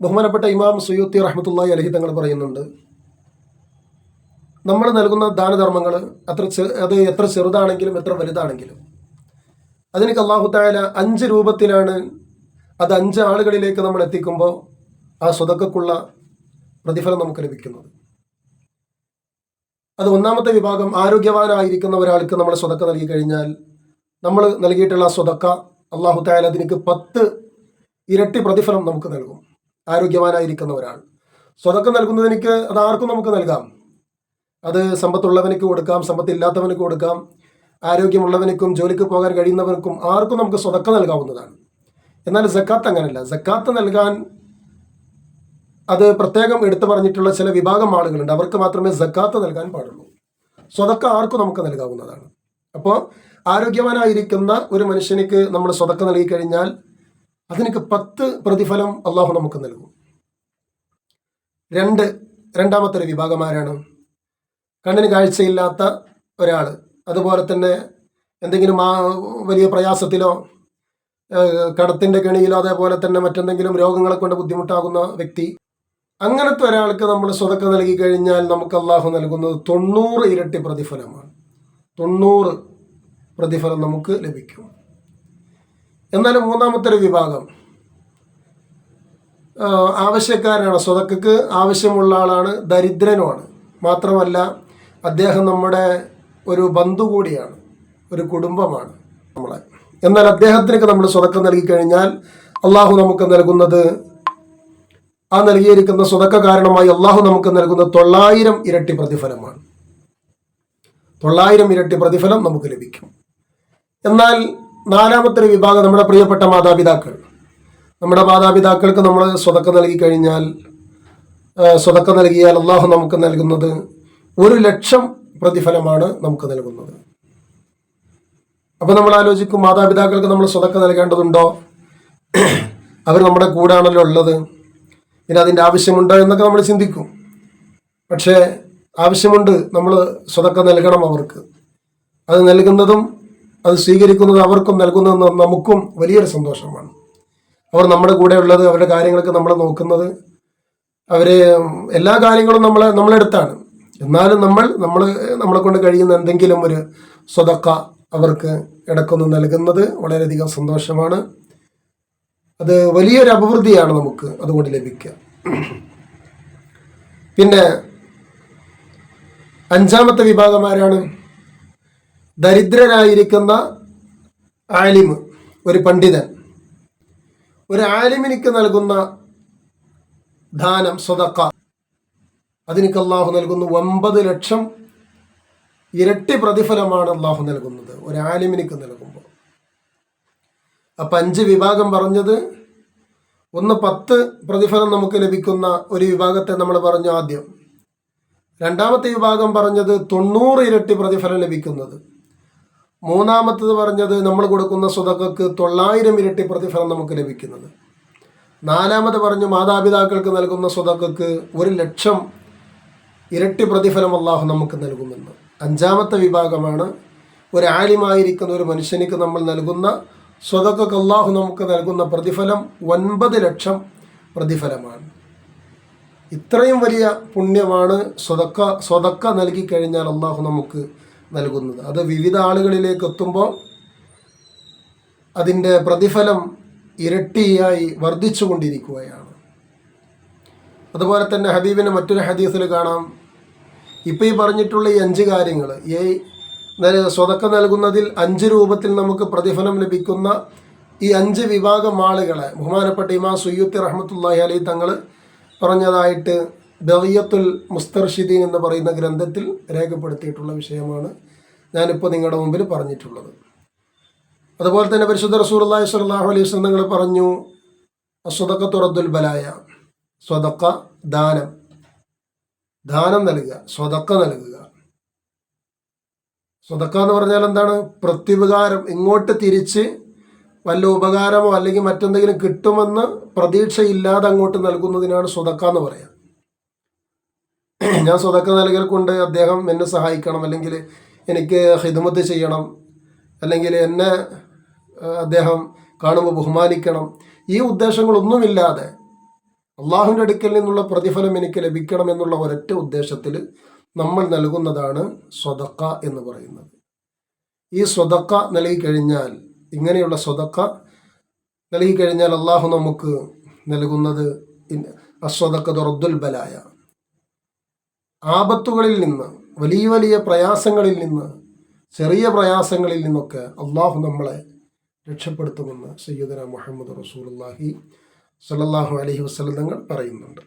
ബഹുമാനപ്പെട്ട ഇമാം സുയൂത്തി റഹ്മത്തുള്ളാഹി അലൈഹി തങ്ങൾ പറയുന്നുണ്ട്, നമ്മൾ നൽകുന്ന ദാനധർമ്മങ്ങൾ അത് എത്ര ചെറുതാണെങ്കിലും എത്ര വലുതാണെങ്കിലും അതിനൊക്കെ അല്ലാഹു തആല 5 രൂപത്തിലാണ് അത് 5 ആളുകളിലേക്ക് നമ്മൾ എത്തിക്കുമ്പോൾ ആ സ്വതക്കക്കുള്ള പ്രതിഫലം നമുക്ക് ലഭിക്കുന്നത്. അത് ഒന്നാമത്തെ വിഭാഗം, ആരോഗ്യവാനായിരിക്കുന്ന ഒരാൾക്ക് നമ്മൾ സ്വതക്ക നൽകി കഴിഞ്ഞാൽ നമ്മൾ നൽകിയിട്ടുള്ള സ്വതക്ക അല്ലാഹു തആല അതിനക്ക് 10 ഇരട്ടി പ്രതിഫലം നമുക്ക് നൽകും. ആരോഗ്യവാനായിരിക്കുന്ന ഒരാൾ സ്വതക്ക നൽകുന്നതിനക്ക് അത് ആർക്കും നമുക്ക് നൽകാം. അത് സമ്പത്തുള്ളവനക്ക് കൊടുക്കാം, സമ്പത്തില്ലാത്തവനക്ക് കൊടുക്കാം, ആരോഗ്യമുള്ളവനക്കും ജോലിക്ക് പോകാൻ കഴിയുന്നവനക്കും ആർക്കും നമുക്ക് സ്വതക്ക നൽകാവുന്നതാണ്. എന്നാൽ സക്കാത്ത് അങ്ങനല്ല. സക്കാത്ത് നൽകാൻ അത് പ്രത്യേകം എടുത്തു പറഞ്ഞിട്ടുള്ള ചില വിഭാഗം ആളുകളുണ്ട്. അവർക്ക് മാത്രമേ സക്കാത്ത് നൽകാൻ പാടുള്ളൂ. സ്വതക്ക ആർക്കും നമുക്ക് നൽകാവുന്നതാണ്. അപ്പോൾ ആരോഗ്യവാനായിരിക്കുന്ന ഒരു മനുഷ്യനിക്ക് നമ്മൾ സ്വതക്ക നൽകി കഴിഞ്ഞാൽ അതിനക്ക് 10 പ്രതിഫലം അള്ളാഹു നമുക്ക് നൽകും. രണ്ടാമത്തെ ഒരു വിഭാഗം ആരാണ്? കണ്ണിന് കാഴ്ചയില്ലാത്ത ഒരാൾ, അതുപോലെ തന്നെ എന്തെങ്കിലും വലിയ പ്രയാസത്തിലോ കടത്തിൻ്റെ കെണിയിലോ അതേപോലെ തന്നെ മറ്റെന്തെങ്കിലും രോഗങ്ങളെ കൊണ്ട് ബുദ്ധിമുട്ടാകുന്ന വ്യക്തി, അങ്ങനത്തെ ഒരാൾക്ക് നമ്മൾ സ്വതക്ക നൽകി കഴിഞ്ഞാൽ നമുക്ക് അള്ളാഹു നൽകുന്നത് 90 ഇരട്ടി പ്രതിഫലമാണ്. 90 പ്രതിഫലം നമുക്ക് ലഭിക്കും. എന്നാൽ മൂന്നാമത്തെ ഒരു വിഭാഗം ആവശ്യക്കാരനാണ്, സ്വതക്കക്ക് ആവശ്യമുള്ള ആളാണ്, ദരിദ്രനുമാണ്, മാത്രമല്ല അദ്ദേഹം നമ്മുടെ ഒരു ബന്ധു കൂടിയാണ്, ഒരു കുടുംബമാണ് നമ്മളെ. എന്നാൽ അദ്ദേഹത്തിനൊക്കെ നമ്മൾ സ്വതക്ക നൽകി കഴിഞ്ഞാൽ അള്ളാഹു നമുക്ക് നൽകുന്നത്, ആ നൽകിയിരിക്കുന്ന സ്വതക്ക കാരണമായി അള്ളാഹു നമുക്ക് നൽകുന്നത് 900 ഇരട്ടി പ്രതിഫലമാണ്. 900 ഇരട്ടി പ്രതിഫലം നമുക്ക് ലഭിക്കും. എന്നാൽ നാലാമത്തെ ഒരു വിഭാഗം നമ്മുടെ പ്രിയപ്പെട്ട മാതാപിതാക്കൾ. നമ്മുടെ മാതാപിതാക്കൾക്ക് നമ്മൾ സ്വതക്ക നൽകി കഴിഞ്ഞാൽ, സ്വതക്ക നൽകിയാൽ അള്ളാഹു നമുക്ക് നൽകുന്നത് 1,00,000 പ്രതിഫലമാണ് നമുക്ക് നൽകുന്നത്. അപ്പോൾ നമ്മൾ ആലോചിക്കും, മാതാപിതാക്കൾക്ക് നമ്മൾ സ്വതക്ക നൽകേണ്ടതുണ്ടോ? അവർ നമ്മുടെ കൂടാണല്ലോ ഉള്ളത്, പിന്നെ അതിൻ്റെ ആവശ്യമുണ്ടോ എന്നൊക്കെ നമ്മൾ ചിന്തിക്കും. പക്ഷേ ആവശ്യമുണ്ട്, നമ്മൾ സ്വതക്ക നൽകണം അവർക്ക്. അത് നൽകുന്നതും അത് സ്വീകരിക്കുന്നതും അവർക്കും നൽകുന്നതും നമുക്കും വലിയൊരു സന്തോഷമാണ്. അവർ നമ്മുടെ കൂടെ ഉള്ളത്, അവരുടെ കാര്യങ്ങളൊക്കെ നമ്മളെ നോക്കുന്നത്, അവർ എല്ലാ കാര്യങ്ങളും നമ്മളെടുത്താണ്. എന്നാലും നമ്മളെ കൊണ്ട് കഴിയുന്ന എന്തെങ്കിലും ഒരു സ്വതക്ക അവർക്ക് ഇടക്കൊന്ന് നൽകുന്നത് വളരെയധികം സന്തോഷമാണ്. അത് വലിയൊരു അഭിവൃദ്ധിയാണ് നമുക്ക് അതുകൊണ്ട് ലഭിക്കുക. പിന്നെ അഞ്ചാമത്തെ വിഭാഗം ആരാണ്? ദരിദ്രരായിരിക്കുന്ന ആലിം, ഒരു പണ്ഡിതൻ. ഒരു ആലിമിനിക്ക് നൽകുന്ന ദാനം സ്വതക്ക, അതിനൊക്കെ അള്ളാഹു നൽകുന്നു 9,00,000 ഇരട്ടി പ്രതിഫലമാണ് അള്ളാഹു നൽകുന്നത് ഒരു ആലിമിനിക്ക് നൽകുമ്പോൾ. അപ്പം 5 വിഭാഗം പറഞ്ഞത്, ഒന്ന് 10 പ്രതിഫലം നമുക്ക് ലഭിക്കുന്ന ഒരു വിഭാഗത്തെ നമ്മൾ പറഞ്ഞു ആദ്യം. രണ്ടാമത്തെ വിഭാഗം പറഞ്ഞത് 90 ഇരട്ടി പ്രതിഫലം ലഭിക്കുന്നത്. മൂന്നാമത്തത് പറഞ്ഞത് നമ്മൾ കൊടുക്കുന്ന സ്വതക്കക്ക് 900 ഇരട്ടി പ്രതിഫലം നമുക്ക് ലഭിക്കുന്നത്. നാലാമത് പറഞ്ഞു മാതാപിതാക്കൾക്ക് നൽകുന്ന സ്വതക്കക്ക് 1,00,000 ഇരട്ടി പ്രതിഫലം അള്ളാഹു നമുക്ക് നൽകുമെന്ന്. അഞ്ചാമത്തെ വിഭാഗമാണ് ഒരു ആലിമായിരിക്കുന്ന ഒരു മനുഷ്യനിക്ക് നമ്മൾ നൽകുന്ന സ്വതക്കക്ക് അള്ളാഹു നമുക്ക് നൽകുന്ന പ്രതിഫലം 9,00,000 പ്രതിഫലമാണ്. ഇത്രയും വലിയ പുണ്യമാണ് സ്വതക്ക നൽകി കഴിഞ്ഞാൽ അള്ളാഹു നമുക്ക് നൽകുന്നത്. അത് വിവിധ ആളുകളിലേക്ക് എത്തുമ്പോൾ അതിൻ്റെ പ്രതിഫലം ഇരട്ടിയായി വർദ്ധിച്ചു കൊണ്ടിരിക്കുകയാണ്. അതുപോലെ തന്നെ ഹബീബിന് മറ്റൊരു ഹദീസിൽ കാണാം, ഇപ്പം ഈ പറഞ്ഞിട്ടുള്ള ഈ 5 കാര്യങ്ങൾ, സ്വതക്ക നൽകുന്നതിൽ 5 രൂപത്തിൽ നമുക്ക് പ്രതിഫലം ലഭിക്കുന്ന ഈ 5 വിഭാഗം ആളുകളെ ബഹുമാനപ്പെട്ട ഇമാം സുയൂത്തി റഹ്മത്തുള്ളാഹി അലൈഹി തങ്ങൾ പറഞ്ഞതായിട്ട് ബഗിയത്തുൽ മുസ്തർഷിദീൻ എന്ന് പറയുന്ന ഗ്രന്ഥത്തിൽ രേഖപ്പെടുത്തിയിട്ടുള്ള വിഷയമാണ് ഞാനിപ്പോൾ നിങ്ങളുടെ മുമ്പിൽ പറഞ്ഞിട്ടുള്ളത്. അതുപോലെ തന്നെ പരിശുദ്ധ റസൂലുള്ളാഹി സ്വല്ലല്ലാഹു അലൈഹി വസല്ലം തങ്ങൾ പറഞ്ഞു, സ്വതഖത്തു റദ്ദുൽ ബലായ, സ്വതക്ക ദാനം നൽകുക, സ്വതക്ക നൽകുക. സ്വതക്ക എന്ന് പറഞ്ഞാൽ എന്താണ്? പ്രത്യുപകാരം, ഇങ്ങോട്ട് തിരിച്ച് വല്ല ഉപകാരമോ അല്ലെങ്കിൽ മറ്റെന്തെങ്കിലും കിട്ടുമെന്ന് പ്രതീക്ഷയില്ലാതെ അങ്ങോട്ട് നൽകുന്നതിനാണ് സ്വതക്ക എന്ന് പറയാം. ഞാൻ സ്വതക്ക നൽകൽ കൊണ്ട് അദ്ദേഹം എന്നെ സഹായിക്കണം, അല്ലെങ്കിൽ എനിക്ക് ഖിദ്മത്ത് ചെയ്യണം, അല്ലെങ്കിൽ എന്നെ അദ്ദേഹം കാണുമ്പോൾ ബഹുമാനിക്കണം, ഈ ഉദ്ദേശങ്ങളൊന്നുമില്ലാതെ അള്ളാഹുവിൻ്റെ അടുക്കൽ നിന്നുള്ള പ്രതിഫലം എനിക്ക് ലഭിക്കണം എന്നുള്ള ഒരൊറ്റ ഉദ്ദേശത്തിൽ നമ്മൾ നൽകുന്നതാണ് സ്വതക്ക എന്ന് പറയുന്നത്. ഈ സ്വതക്ക നൽകിക്കഴിഞ്ഞാൽ, ഇങ്ങനെയുള്ള സ്വതക്ക നൽകിക്കഴിഞ്ഞാൽ അള്ളാഹു നമുക്ക് നൽകുന്നത് അസ്വതക്കത്ത് റദ്ദുൽ ബലായ, ആപത്തുകളിൽ നിന്ന്, വലിയ വലിയ പ്രയാസങ്ങളിൽ നിന്ന്, ചെറിയ പ്രയാസങ്ങളിൽ നിന്നൊക്കെ അള്ളാഹു നമ്മളെ രക്ഷപ്പെടുത്തുമെന്ന് സയ്യിദുനാ മുഹമ്മദ് റസൂലുള്ളാഹി സ്വല്ലല്ലാഹു അലൈഹി വസല്ലം തങ്ങൾ പറയുന്നുണ്ട്.